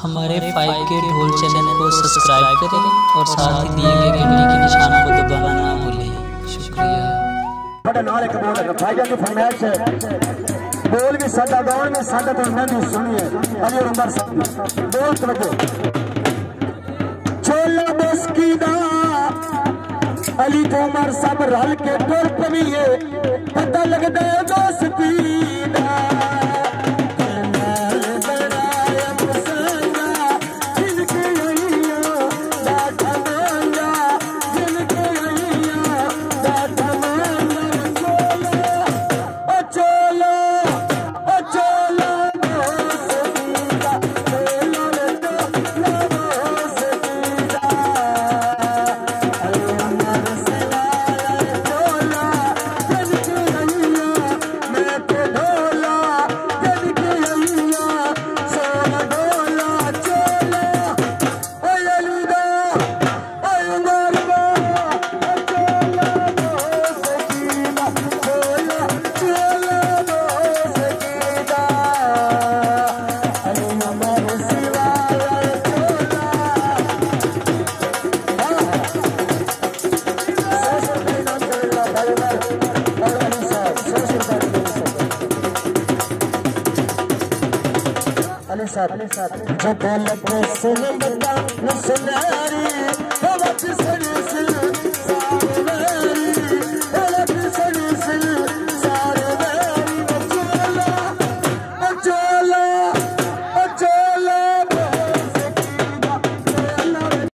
हमारे 5K ढोल channel को सब्सक्राइब करें और साथ ही दिए गए घंटी के निशान को दबाना ना भूलें। शुक्रिया। बोल भी सादा दौड़ में सादा तो नहीं सुनिए अली उमर साहब बोल तो चोला बस्की दा अली तो उमर सब रल के टुर पवीए पता लगदा है दोस्ती दा जब लगे सुन बता न सुनारी